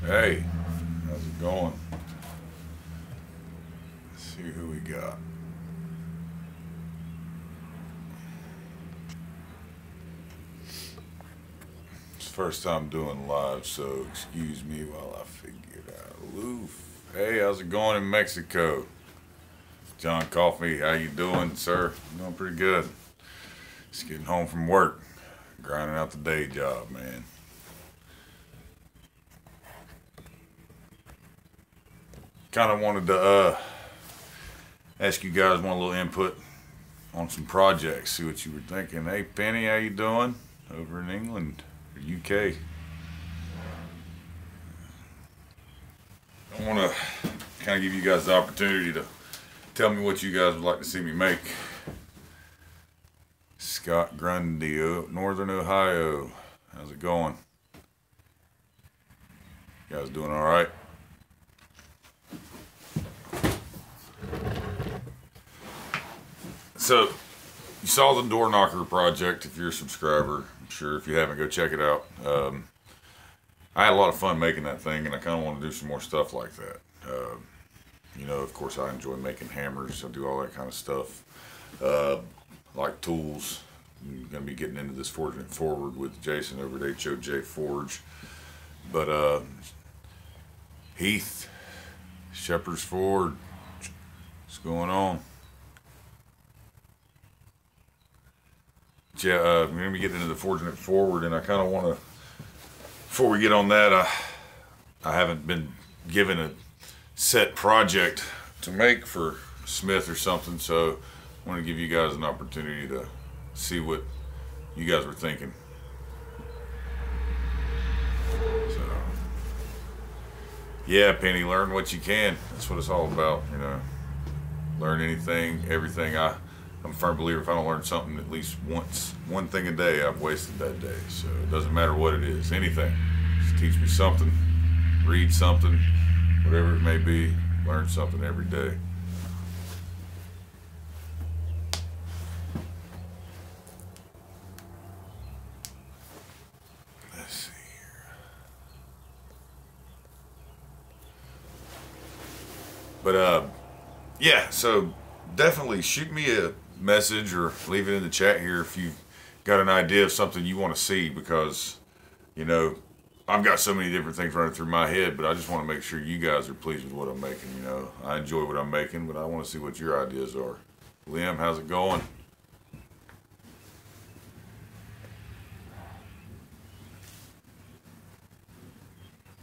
Hey, how's it going? Let's see who we got. It's the first time doing live, so excuse me while I figure it out. Loof. Hey, how's it going in Mexico? John Coffey, how you doing, sir? Doing pretty good. Just getting home from work, grinding out the day job, man. Kind of wanted to ask you guys one little input on some projects, see what you were thinking. Hey, Penny, how you doing over in England or UK? I want to kind of give you guys the opportunity to tell me what you guys would like to see me make. Scott Grundy, Northern Ohio. How's it going? You guys doing all right? So, you saw the Door Knocker project if you're a subscriber. I'm sure if you haven't, go check it out. I had a lot of fun making that thing, and I kind of want to do some more stuff like that. Of course, I enjoy making hammers. I do all that kind of stuff. Like tools. I'm going to be getting into this Forging It Forward with Jason over at HOJ Forge. But Heath, Shepherd's Ford, what's going on? Yeah, we're going to be getting into the Forging It Forward, and I kind of want to, before we get on that, I haven't been given a set project to make for Smith or something, so I want to give you guys an opportunity to see what you guys were thinking. So, yeah, Penny, learn what you can. That's what it's all about, Learn anything, everything. I'm a firm believer if I don't learn something at least once, one thing a day, I've wasted that day. So it doesn't matter what it is, anything. Just teach me something, read something, whatever it may be, learn something every day. Let's see here. But yeah, so definitely shoot me a message or leave it in the chat here if you've got an idea of something you want to see, because I've got so many different things running through my head, but I just want to make sure you guys are pleased with what I'm making. I enjoy what I'm making, but I want to see what your ideas are. Liam, how's it going?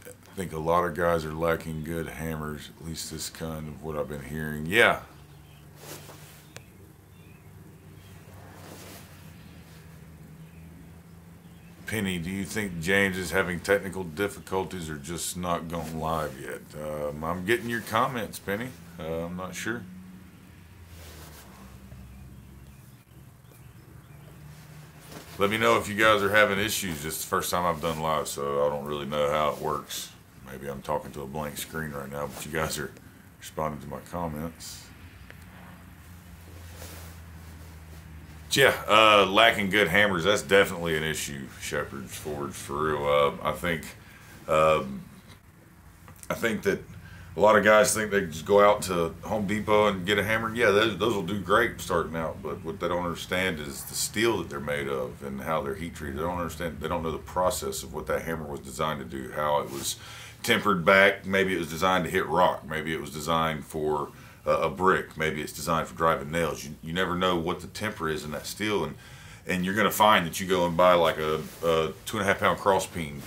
I think a lot of guys are lacking good hammers, at least this kind of what I've been hearing. Yeah. Penny, do you think James is having technical difficulties or just not going live yet? I'm getting your comments, Penny. I'm not sure. Let me know if you guys are having issues. It's the first time I've done live, so I don't really know how it works. Maybe I'm talking to a blank screen right now, but you guys are responding to my comments. Yeah, lacking good hammers, that's definitely an issue, Shepherd's Forge, for real. I think that a lot of guys think they just go out to Home Depot and get a hammer. Yeah, those will do great starting out, but what they don't understand is the steel that they're made of and how they're heat treated. They don't understand, they don't know the process of what that hammer was designed to do, how it was tempered back. Maybe it was designed to hit rock. Maybe it was designed for a brick. Maybe it's designed for driving nails. You never know what the temper is in that steel, and you're going to find that you go and buy like a 2.5 pound cross peen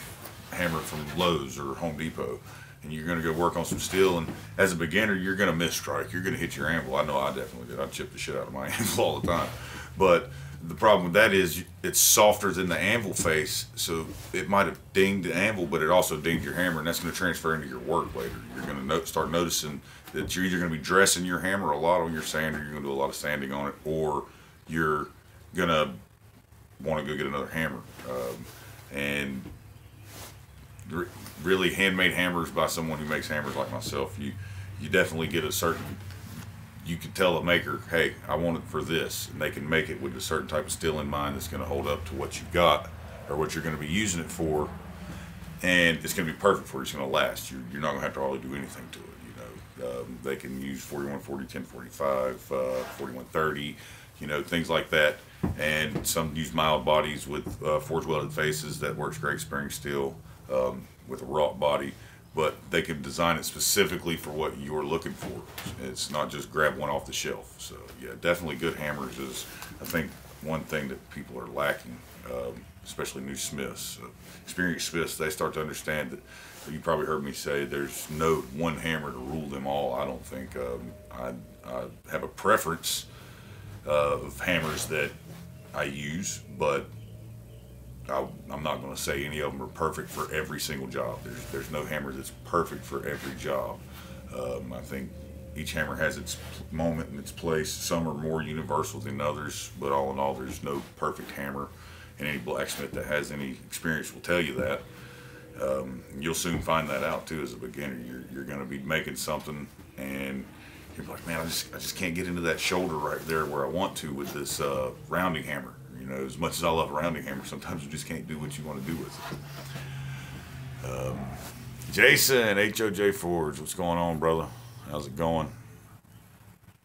hammer from Lowe's or Home Depot, and you're going to go work on some steel, and as a beginner you're going to miss strike. You're going to hit your anvil. I know I definitely did. I chipped the shit out of my anvil all the time, but the problem with that is it's softer than the anvil face, so it might have dinged the anvil, but it also dinged your hammer, and that's going to transfer into your work later. You're going to start noticing that you're either going to be dressing your hammer a lot on your sander, you're going to do a lot of sanding on it, or you're going to want to go get another hammer. And really, handmade hammers by someone who makes hammers like myself, you definitely get a certain, you can tell a maker, hey, I want it for this, and they can make it with a certain type of steel in mind that's going to hold up to what you got or what you're going to be using it for. and it's going to be perfect for you. It's going to last. You're not going to have to hardly do anything to it. They can use 4140, 1045, 4130, things like that. And some use mild bodies with forged welded faces. That works great. Spring steel with a wrought body. But they can design it specifically for what you're looking for. It's not just grab one off the shelf. So yeah, definitely good hammers is, I think, one thing that people are lacking, especially new smiths. Experienced smiths, they start to understand that. You probably heard me say there's no one hammer to rule them all. I don't think. I have a preference of hammers that I use, but I'm not going to say any of them are perfect for every single job. There's no hammer that's perfect for every job. I think each hammer has its moment and its place. Some are more universal than others, but all in all, there's no perfect hammer. And any blacksmith that has any experience will tell you that. You'll soon find that out too as a beginner. You're going to be making something and you're like, man, I just can't get into that shoulder right there where I want to with this rounding hammer. As much as I love a rounding hammer, sometimes you just can't do what you want to do with it. Jason, HOJ Forge, what's going on, brother? How's it going?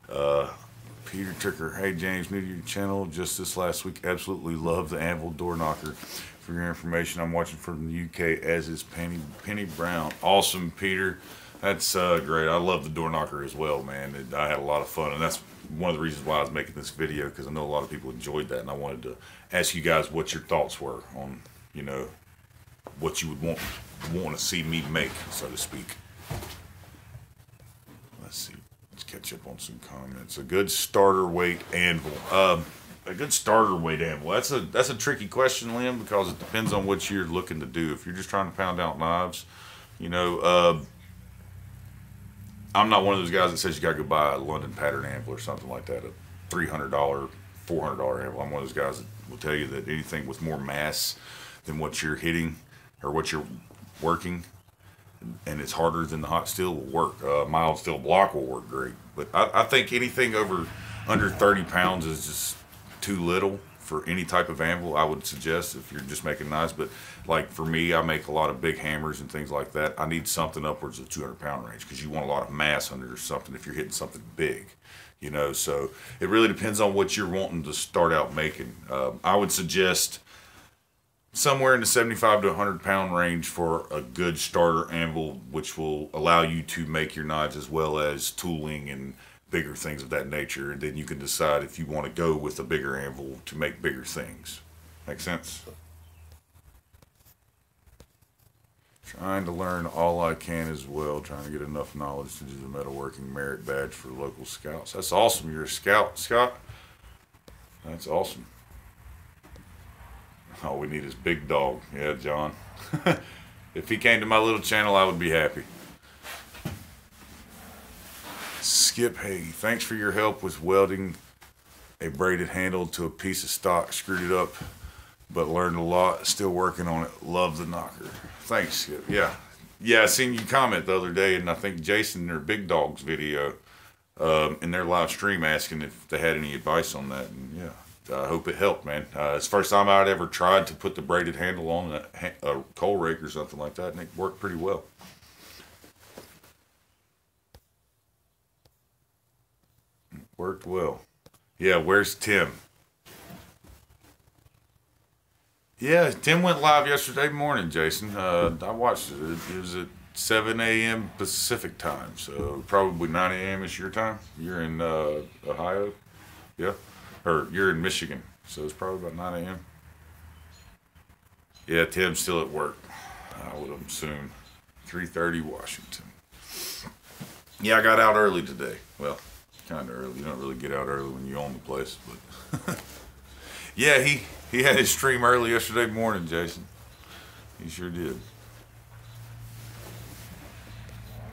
Peter Tricker, hey James, new to your channel just this last week. Absolutely love the anvil door knocker. For your information, I'm watching from the UK, as is Penny Brown. Awesome, Peter. That's great. I love the door knocker as well, man. I had a lot of fun, and that's one of the reasons why I was making this video, because I know a lot of people enjoyed that, and I wanted to ask you guys what your thoughts were on, what you would want to see me make, so to speak. Let's see. Let's catch up on some comments. A good starter weight anvil. A good starter weight anvil. That's a tricky question, Liam, because it depends on what you're looking to do. If you're just trying to pound out knives, I'm not one of those guys that says you gotta go buy a London pattern anvil or something like that, a $300, $400 anvil. I'm one of those guys that will tell you that anything with more mass than what you're hitting or what you're working, and it's harder than the hot steel, will work. Mild steel block will work great, but I think anything under 30 pounds is just too little for any type of anvil. I would suggest if you're just making knives, but like for me, I make a lot of big hammers and things like that. I need something upwards of 200-pound range, because you want a lot of mass under something if you're hitting something big, so it really depends on what you're wanting to start out making. I would suggest somewhere in the 75 to 100-pound range for a good starter anvil, which will allow you to make your knives as well as tooling and bigger things of that nature, and then you can decide if you want to go with a bigger anvil to make bigger things. Make sense? Trying to learn all I can as well, trying to get enough knowledge to do the metalworking merit badge for local scouts. That's awesome. You're a scout, Scott? That's awesome. All we need is Big Dog. Yeah, John. If he came to my little channel, I would be happy. Skip Hagee, thanks for your help with welding a braided handle to a piece of stock. Screwed it up, but learned a lot. Still working on it. Love the knocker. Thanks, Skip. Yeah, I seen you comment the other day, and I think Jason in their Big Dogs video in their live stream asking if they had any advice on that. And yeah, I hope it helped, man. It's the first time I'd ever tried to put the braided handle on a coal rake or something like that, and it worked pretty well. Worked well. Yeah, where's Tim? Yeah, Tim went live yesterday morning, Jason. I watched it. It was at 7 a.m. Pacific time, so probably 9 a.m. is your time. You're in Ohio? Yeah? Or you're in Michigan, so it's probably about 9 a.m. Yeah, Tim's still at work, I would assume. 3:30 Washington. Yeah, I got out early today. Well, kind of early. You don't really get out early when you own the place, but yeah, he had his stream early yesterday morning, Jason. He sure did.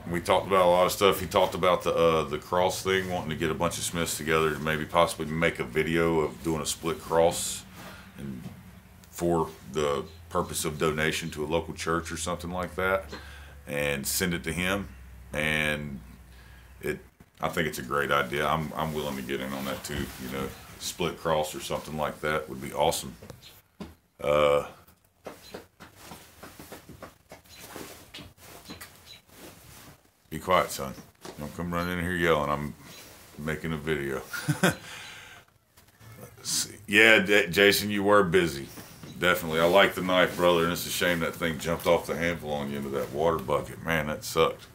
We talked about a lot of stuff. He talked about the cross thing, wanting to get a bunch of Smiths together to maybe possibly make a video of doing a split cross, and for the purpose of donation to a local church or something like that, and send it to him. And I think it's a great idea. I'm willing to get in on that too. Split cross or something like that would be awesome. quiet, son. Don't come running in here yelling. I'm making a video. Yeah, Jason, you were busy. Definitely. I like the knife, brother, and it's a shame that thing jumped off the handle on you into that water bucket. Man, that sucked.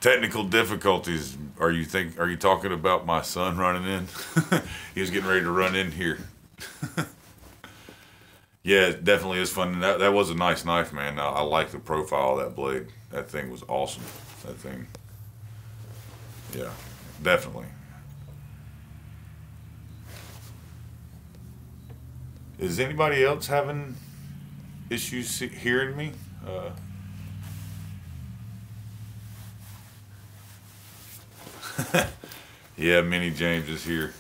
Technical difficulties. Are you talking about my son running in? He was getting ready to run in here. Yeah, it definitely is fun. That was a nice knife, man. I like the profile of that blade. That thing was awesome. That thing. Yeah, definitely. Is anybody else having issues hearing me? Yeah, Mini James is here.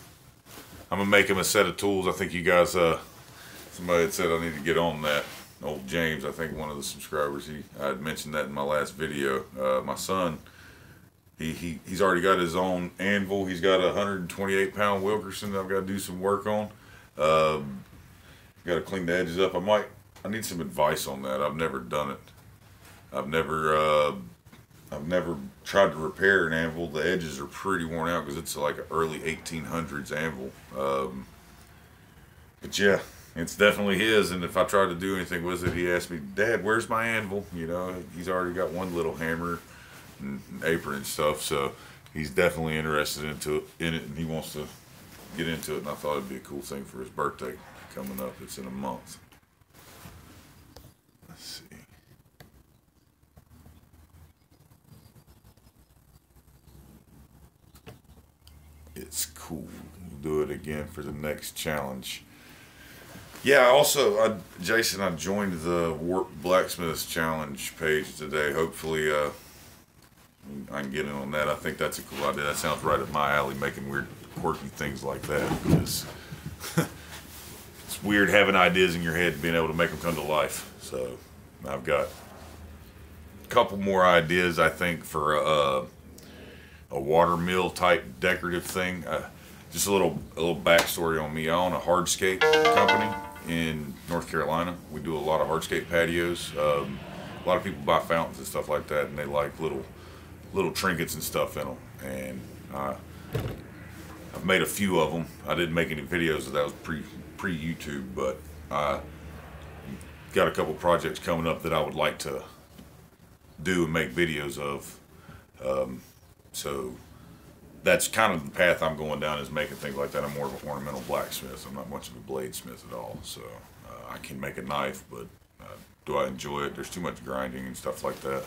I'm gonna make him a set of tools. I think you guys, somebody had said I need to get on that. Old James, I think one of the subscribers, I had mentioned that in my last video. My son, he's already got his own anvil. He's got a 128-pound Wilkerson that I've got to do some work on. Got to clean the edges up. I need some advice on that. I've never done it. I've never tried to repair an anvil. The edges are pretty worn out because it's like an early 1800s anvil. But yeah, it's definitely his. And if I tried to do anything with it, he asked me, "Dad, where's my anvil?" You know, he's already got one little hammer and apron and stuff. So he's definitely interested in it, and he wants to get into it. And I thought it'd be a cool thing for his birthday coming up. It's in a month. Let's see. It's cool. We'll do it again for the next challenge. Yeah, also, Jason, I joined the Warp Blacksmiths Challenge page today. Hopefully, I can get in on that. I think that's a cool idea. That sounds right up my alley, making weird, quirky things like that. Because it's weird having ideas in your head and being able to make them come to life. So I've got a couple more ideas, I think, for a water mill type decorative thing. Just a little backstory on me. I own a hardscape company in North Carolina. We do a lot of hardscape patios. A lot of people buy fountains and stuff like that, and they like little trinkets and stuff in them. And I've made a few of them. I didn't make any videos of that. Was pre YouTube, but I got a couple projects coming up that I would like to do and make videos of. So that's kind of the path I'm going down, is making things like that. I'm more of an ornamental blacksmith. I'm not much of a bladesmith at all. So I can make a knife, but do I enjoy it? There's too much grinding and stuff like that.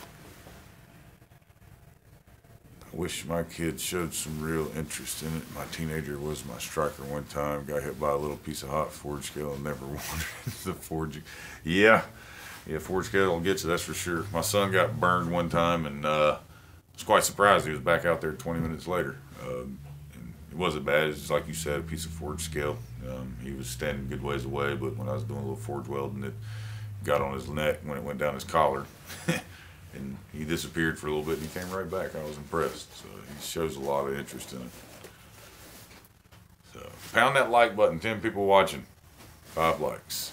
I wish my kids showed some real interest in it. My teenager was my striker one time. Got hit by a little piece of hot forge scale and never wandered into the forging. Yeah, forge scale will get you, that's for sure. My son got burned one time, and was quite surprised. He was back out there 20 minutes later. And it wasn't bad. It's just like you said, a piece of forge scale. He was standing a good ways away, but when I was doing a little forge welding, it got on his neck when it went down his collar. And he disappeared for a little bit, and he came right back. I was impressed. So he shows a lot of interest in it. So pound that like button. 10 people watching. 5 likes.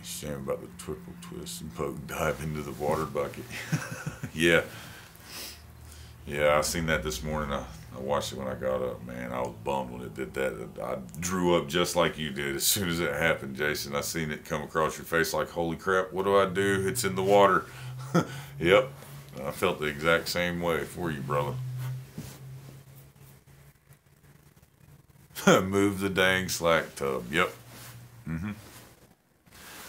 Shame about the triple twist and poke dive into the water bucket. Yeah, I seen that this morning. I watched it when I got up. Man, I was bummed when it did that. I drew up just like you did as soon as it happened, Jason. I seen it come across your face like, holy crap, what do? It's in the water. Yep, I felt the exact same way for you, brother. Move the dang slack tub. Yep.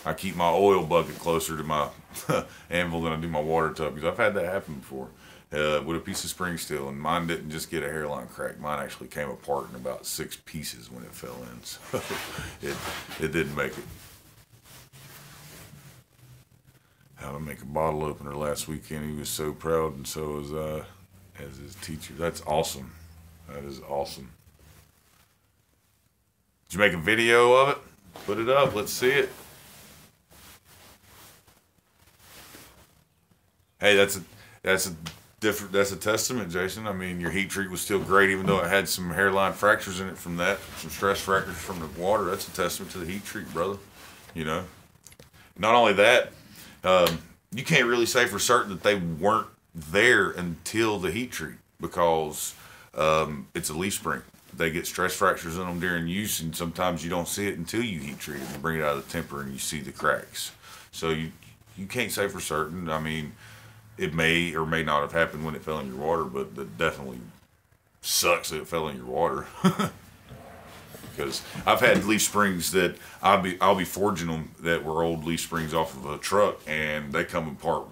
I keep my oil bucket closer to my anvil than I do my water tub, because I've had that happen before with a piece of spring steel, and mine didn't just get a hairline crack. Mine actually came apart in about 6 pieces when it fell in, so it didn't make it. How to make a bottle opener last weekend. He was so proud, and so was as his teacher. That's awesome. That is awesome. Did you make a video of it? Put it up. Let's see it. Hey, that's a testament, Jason. I mean, your heat treat was still great, even though it had some hairline fractures in it from that, some stress fractures from the water. That's a testament to the heat treat, brother. You know, not only that, You can't really say for certain that they weren't there until the heat treat because it's a leaf spring. They get stress fractures in them during use, and sometimes you don't see it until you heat treat it and bring it out of the temper and you see the cracks. So you can't say for certain. I mean, it may or may not have happened when it fell in your water, but it definitely sucks that it fell in your water. Because I've had leaf springs that I'll be forging them that were old leaf springs off of a truck, and they come apart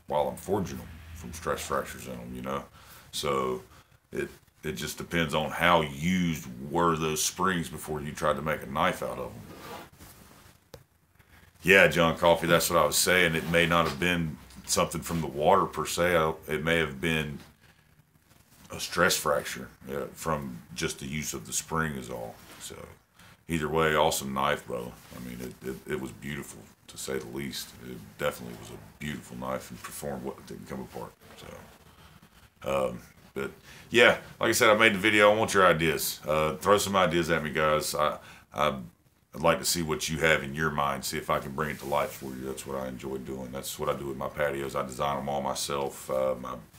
while I'm forging them from stress fractures in them. You know, so it just depends on how used were those springs before you tried to make a knife out of them. Yeah, John Coffey, that's what I was saying. It may not have been something from the water per se. It may have been a stress fracture from just the use of the spring is all. So either way, awesome knife, bro. I mean, it was beautiful to say the least. It definitely was a beautiful knife and performed what didn't come apart. So, but yeah, like I said, I made the video. I want your ideas. Throw some ideas at me, guys. I'd like to see what you have in your mind. See if I can bring it to life for you. That's what I enjoy doing. That's what I do with my patios. I design them all myself. I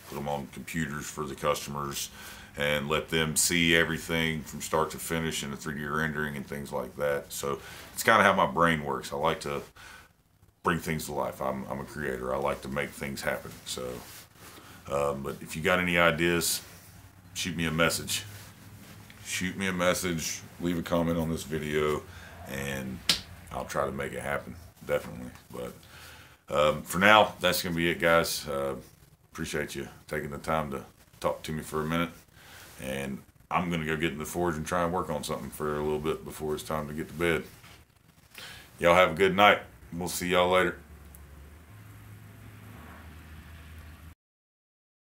put them on computers for the customers and let them see everything from start to finish in a 3D rendering and things like that. So it's kind of how my brain works. I like to bring things to life. I'm a creator. I like to make things happen. So, but if you got any ideas, shoot me a message. Shoot me a message. Leave a comment on this video, and I'll try to make it happen. Definitely. But for now, that's gonna be it, guys. Appreciate you taking the time to talk to me for a minute. And I'm going to go get in the forge and try and work on something for a little bit before it's time to get to bed. Y'all have a good night. We'll see y'all later.